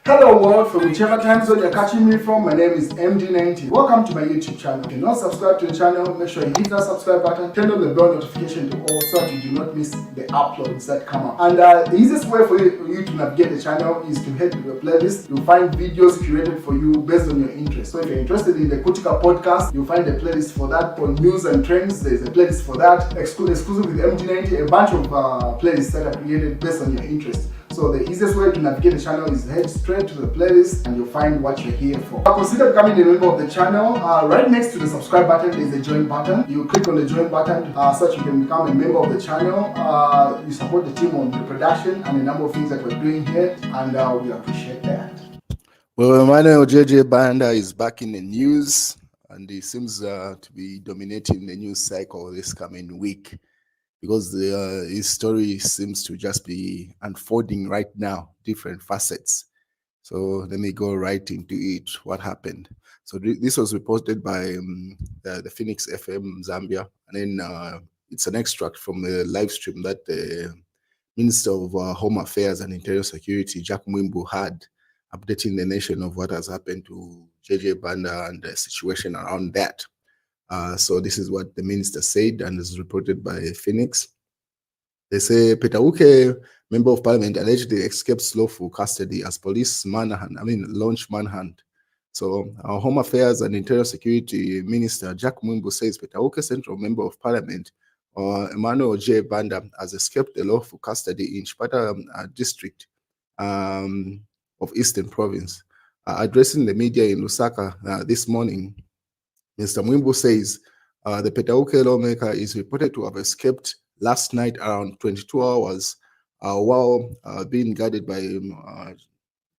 Hello world, from whichever time zone you're catching me from, my name is MD90. Welcome to my YouTube channel. If you're not subscribed to the channel, make sure you hit that subscribe button, turn on the bell notification to all so that you do not miss the uploads that come up. And the easiest way for you to navigate the channel is to head to the playlist. You'll find videos curated for you based on your interest. So if you're interested in the Kutika podcast, you'll find a playlist for that. For news and trends, there's a playlist for that. Exclusive with MD90, a bunch of playlists that are created based on your interest. So the easiest way to navigate the channel is head straight to the playlist and you'll find what you're here for. Consider becoming a member of the channel. Right next to the subscribe button is the join button. You click on the join button so that you can become a member of the channel. You support the team on the production and a number of things that we're doing here, and we appreciate that. Well, Emmanuel Banda is back in the news, and he seems to be dominating the news cycle this coming week, because his story seems to just be unfolding right now, different facets. So let me go right into it, what happened. So this was reported by the Phoenix FM Zambia, and then it's an extract from the live stream that the Minister of Home Affairs and Interior Security, Jack Mwimbu, had, updating the nation of what has happened to JJ Banda and the situation around that. So this is what the minister said, and is reported by Phoenix. They say Petauke, member of parliament, allegedly escaped lawful custody as police launch manhunt. So our Home Affairs and Interior Security Minister Jack Mwimbu says Petauke Central Member of Parliament Emmanuel Banda has escaped the lawful custody in Chipata district of Eastern Province. Addressing the media in Lusaka this morning, Mr. Mwimbu says the Petauke lawmaker is reported to have escaped last night around 22 hours while being guarded by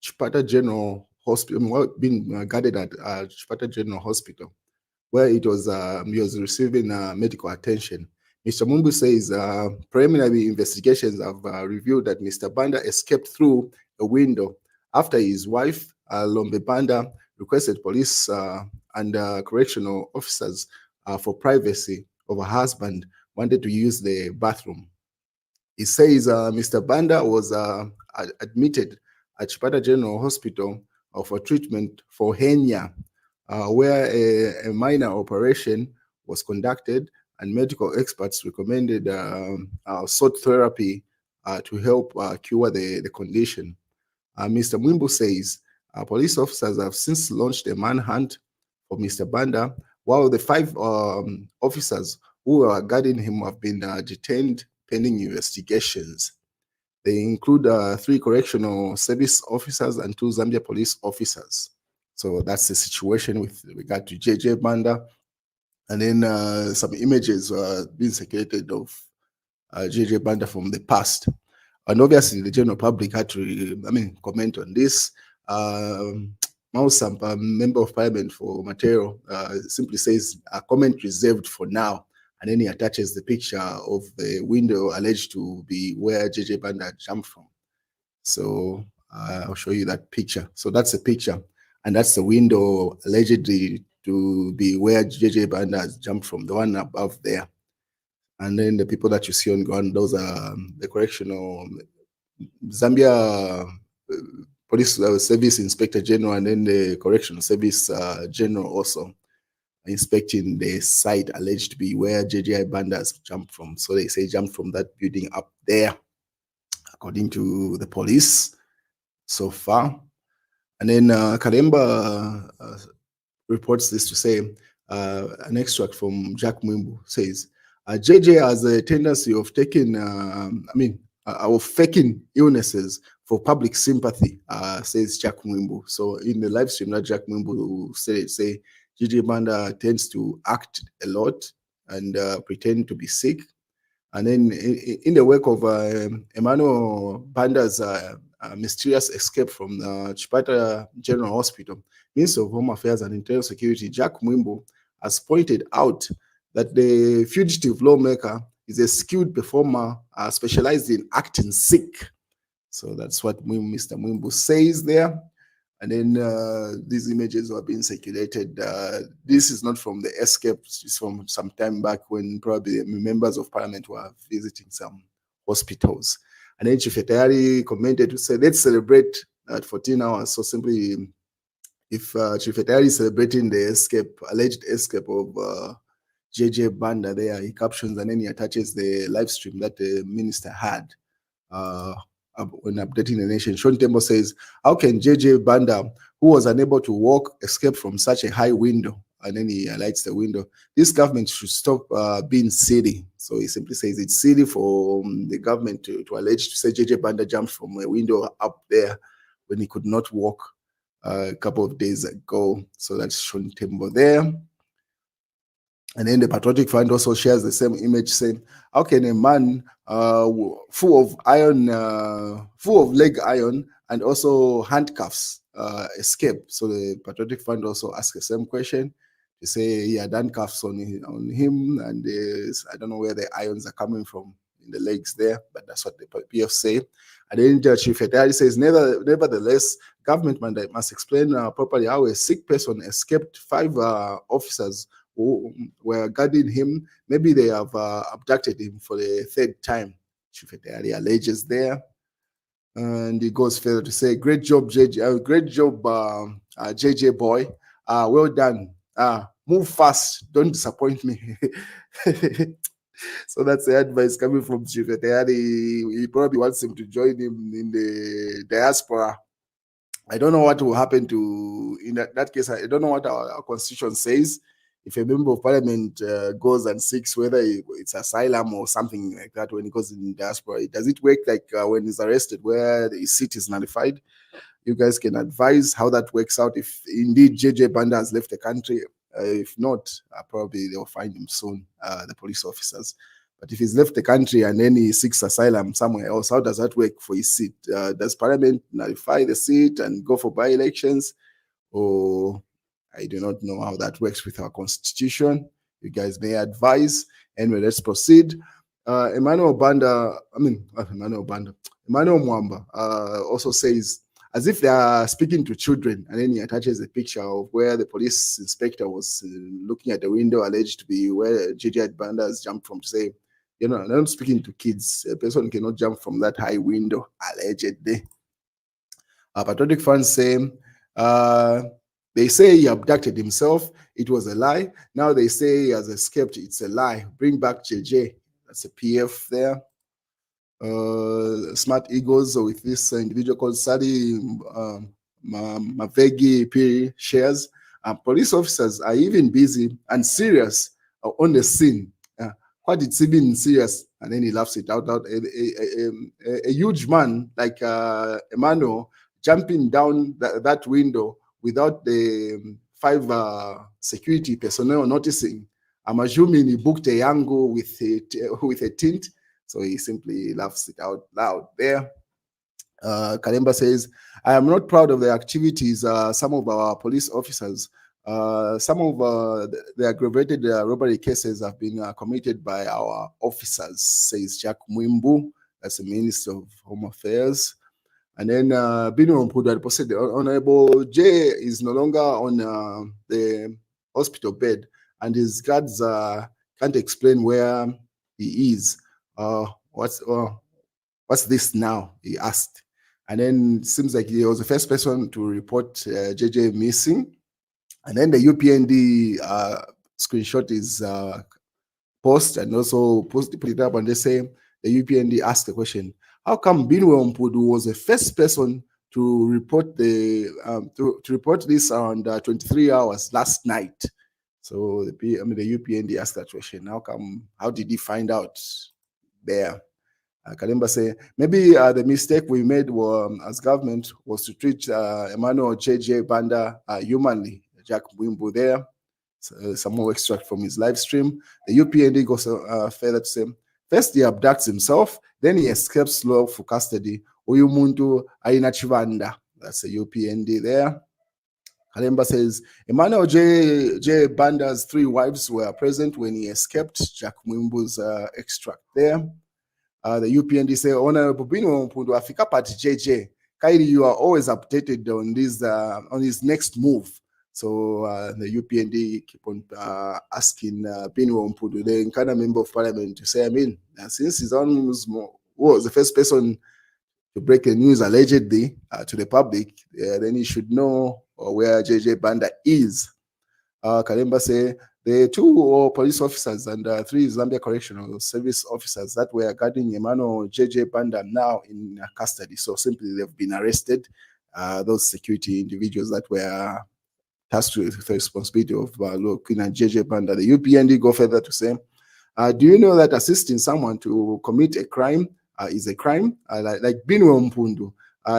Chipata General Hospital, being guarded at Chipata General Hospital, where he was receiving medical attention. Mr. Mwimbu says preliminary investigations have revealed that Mr. Banda escaped through a window after his wife, Lombe Banda, requested police and correctional officers for privacy of her husband wanted to use the bathroom. He says Mr. Banda was admitted at Chipata General Hospital for treatment for hernia, where a minor operation was conducted, and medical experts recommended salt therapy to help cure the condition. Mr. Mwimbu says police officers have since launched a manhunt for Mr. Banda, while the 5 officers who are guarding him have been detained pending investigations. They include 3 correctional service officers and 2 Zambia police officers. So that's the situation with regard to JJ Banda. And then some images being circulated of JJ Banda from the past. And obviously the general public had to, comment on this. Mausampa, Member of Parliament for Matero, simply says a comment reserved for now, and then he attaches the picture of the window alleged to be where JJ Banda jumped from. So I'll show you that picture. So that's a picture, and that's the window allegedly to be where JJ Banda has jumped from, the one above there. And then the people that you see on ground, those are the correctional Zambia Police Service Inspector General, and then the Correctional Service General also inspecting the site alleged to be where JJ Banda has jumped from. So they say jumped from that building up there, according to the police so far. And then Kalemba reports this to say, an extract from Jack Mwimbu says, JJ has a tendency of taking, of faking illnesses for public sympathy, says Jack Mwimbu. So in the live stream that Jack Mwimbu say JJ Banda tends to act a lot and pretend to be sick. And then in the wake of Emmanuel Banda's mysterious escape from Chipata General Hospital, Minister of Home Affairs and Interior Security Jack Mwimbu has pointed out that the fugitive lawmaker is a skilled performer specialized in acting sick. So that's what Mr. Mwimbu says there. And then these images were being circulated. This is not from the escape, it's from some time back when probably members of parliament were visiting some hospitals. And then Chief Etayari commented to say, let's celebrate at 14 hours. So simply, if Chief Etari is celebrating the alleged escape of JJ Banda there, he captions and then he attaches the live stream that the minister had uh, when updating the nation. Sean Tembo says, how can JJ Banda, who was unable to walk, escape from such a high window? And then he lights the window. This government should stop being silly. So he simply says it's silly for the government to allege to say JJ Banda jumped from a window up there when he could not walk a couple of days ago. So that's Sean Tembo there. And then the Patriotic Fund also shares the same image, saying, how can a man full of leg iron and also handcuffs escape? So the Patriotic Fund also asks the same question. They say he had handcuffs on him, and I don't know where the irons are coming from in the legs there, but that's what the PF say. And then Chief Etari says, nevertheless, government must explain properly how a sick person escaped 5 officers who were guarding him. Maybe they have abducted him for the 3rd time. Chief Etari alleges there. And he goes further to say, great job, JJ. Great job, JJ boy. Well done. Move fast. Don't disappoint me. So that's the advice coming from Chief Etari. He probably wants him to join him in the diaspora. I don't know what will happen in that case. I don't know what our constitution says. If a member of parliament goes and seeks whether it's asylum or something like that when he goes in diaspora, does it work like when he's arrested where his seat is nullified? You guys can advise how that works out if indeed JJ Banda has left the country. If not, probably they'll find him soon, the police officers. But if he's left the country and then he seeks asylum somewhere else, how does that work for his seat? Does Parliament nullify the seat and go for by-elections? Or I do not know how that works with our constitution. You guys may advise. Anyway, let's proceed. Emmanuel Mwamba also says, as if they are speaking to children, and then he attaches a picture of where the police inspector was looking at the window alleged to be where JJ Banda has jumped from, to say, I'm not speaking to kids. A person cannot jump from that high window, allegedly. Patriotic fans say, they say he abducted himself. It was a lie. Now they say he has escaped. It's a lie. Bring back JJ. That's a PF there. Smart Eagles with this individual called Sadi Mavegi Piri shares. Police officers are even busy and serious on the scene. What did he been serious? And then he laughs it out loud. A huge man like Emmanuel jumping down that window without the 5 security personnel noticing. I'm assuming he booked a angle with a tint, so he simply laughs it out loud there. Kalemba says, I am not proud of the activities some of our police officers. Some of the aggravated robbery cases have been committed by our officers, says Jack Mwimbu, that's the Minister of Home Affairs. And then Bino Mpudu said the Honorable J is no longer on the hospital bed, and his guards can't explain where he is. What's this now? He asked. And then it seems like he was the first person to report JJ missing. And then the UPND screenshot his post and also put it up, and they say the UPND asked the question, how come Binwe Mpudu was the first person to report to report this around 23 hours last night? So the UPND asked that question. How did he find out there? Kalimba say, maybe the mistake we made as government was to treat Emmanuel JJ Banda humanly. Jack Mwimbu there. Some more extract from his live stream. The UPND goes further to say, first he abducts himself, then he escapes slow for custody. Uyumuntu aina chivanda. That's the UPND there. Kalemba says, Emmanuel J. Banda's 3 wives were present when he escaped. Jack Mwimbu's extract there. The UPND say, Honorable Bino Mpudu Afika Party JJ. Kairi, you are always updated on his next move. So the UPND keep on asking Bino Mpudu, the kind of member of parliament, to say, since he's was the first person to break the news allegedly to the public, then you should know where JJ Banda is. Kalemba say the two police officers and three Zambia Correctional Service officers that were guarding Emmanuel JJ Banda now in custody. So simply they've been arrested. Those security individuals that were tasked with the responsibility of looking at JJ Banda. The UPND go further to say, do you know that assisting someone to commit a crime is a crime? Like Binwe Mpundu,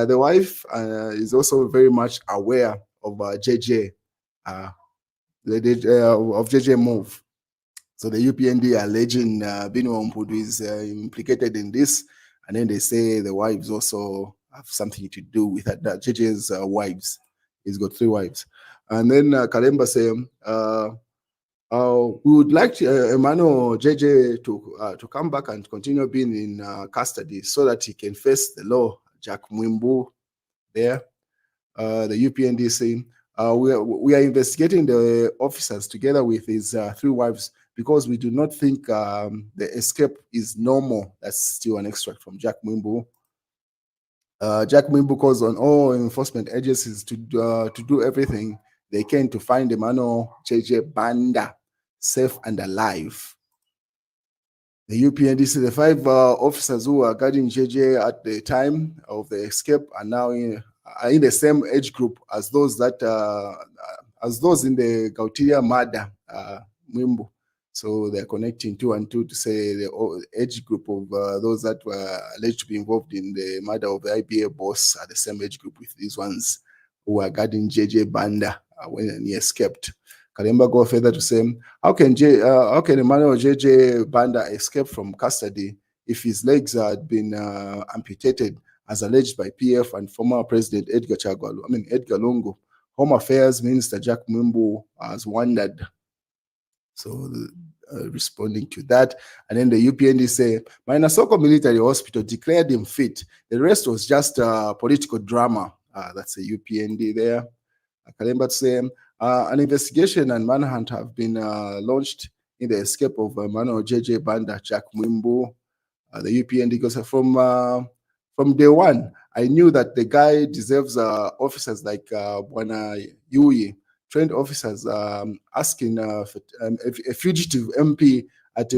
the wife is also very much aware of JJ. Of JJ move. So the UPND alleging Binwe Mpudu is implicated in this, and then they say the wives also have something to do with that. JJ's wives, he's got 3 wives, and then Kalemba say, we would like Emmanuel JJ to come back and continue being in custody so that he can face the law. Jack Mwimbu there. The UPND saying, we are investigating the officers together with his 3 wives because we do not think the escape is normal. That's still an extract from Jack Mwimbu. Jack Mwimbu calls on all enforcement agencies to do everything they can to find Emmanuel JJ Banda safe and alive. The UPNDC, the 5 officers who were guarding JJ at the time of the escape are now in the same age group as those that as those in the Gautier murder, Mwimbu. So they're connecting 2 and 2 to say the age group of those that were alleged to be involved in the murder of the IBA boss are the same age group with these ones who were guarding JJ Banda when he escaped. Kalemba go further to say, how can Emmanuel JJ Banda escape from custody if his legs had been amputated, as alleged by PF and former President Edgar Lungu? Home Affairs Minister Jack Mwimbu has wondered. So responding to that, and then the UPND say, Mainasoko Military Hospital declared him fit. The rest was just political drama. That's the UPND there. Kalemba say, an investigation and manhunt have been launched in the escape of Emmanuel JJ Banda, Jack Mwimbu. The UPND goes, from day one, I knew that the guy deserves officers like Bwana Yui, trained officers asking a fugitive MP at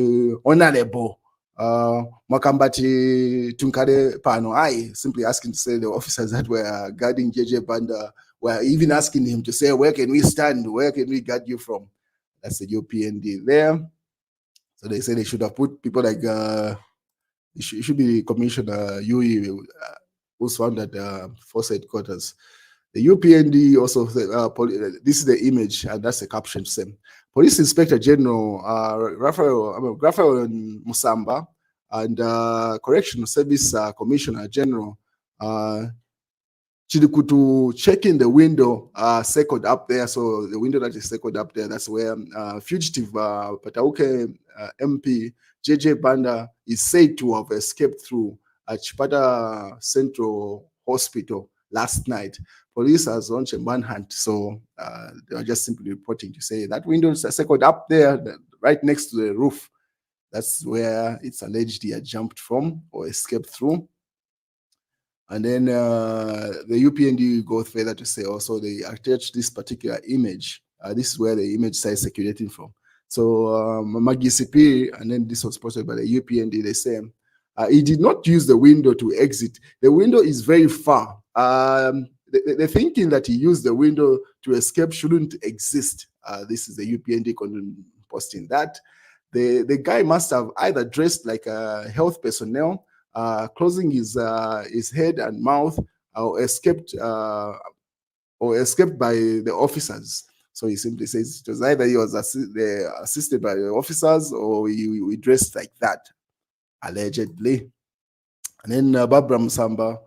honorable Makambati Tunkade Pano. I simply asking to say the officers that were guarding JJ Banda were even asking him to say, where can we stand? Where can we guard you from? That's the UPND there. So they say they should have put people like, it should be Commissioner Yui, who's found at Force Headquarters. The UPND also, this is the image, and that's the caption same. Police Inspector General Raphael Musamba and Correctional Service Commissioner General Chidikutu checking the window circled up there. So the window that is circled up there, that's where fugitive Patauke MP JJ Banda is said to have escaped through Chipata Central Hospital last night. Police has launched a manhunt, so they are just simply reporting to say that window is circled up there, right next to the roof. That's where it's alleged he had jumped from or escaped through. And then the UPND go further to say also they attach this particular image. This is where the image starts circulating from. So Magisipi, and then this was posted by the UPND, they say, he did not use the window to exit. The window is very far. The thinking that he used the window to escape shouldn't exist. This is the UPND posting that. The guy must have either dressed like a health personnel, closing his head and mouth, or escaped by the officers. So he simply says it was either he was assisted by the officers or he dressed like that, allegedly. And then Barbara Musamba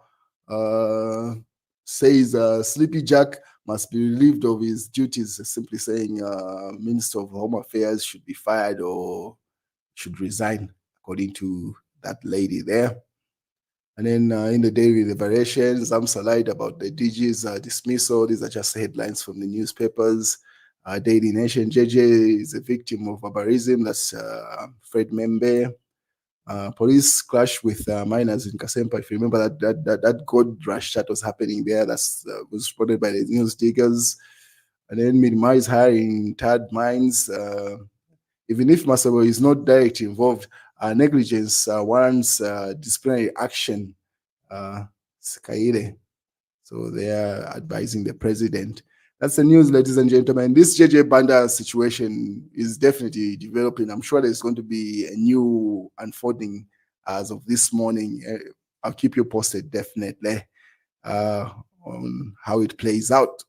says Sleepy Jack must be relieved of his duties, simply saying Minister of Home Affairs should be fired or should resign, according to that lady there. And then in the daily deliberations, Zamsa lied about the DG's dismissal. These are just headlines from the newspapers. Daily Nation, JJ is a victim of barbarism. That's Fred Membe. Police clashed with miners in Kasempa. If you remember that gold rush that was happening there, that's was spotted by the news diggers. And then Midmar is hiring third mines. Even if Masabo is not directly involved, negligence warrants disciplinary action. Kaire. So they are advising the president. That's the news, ladies and gentlemen. This JJ Banda situation is definitely developing. I'm sure there's going to be a new unfolding as of this morning. I'll keep you posted definitely on how it plays out.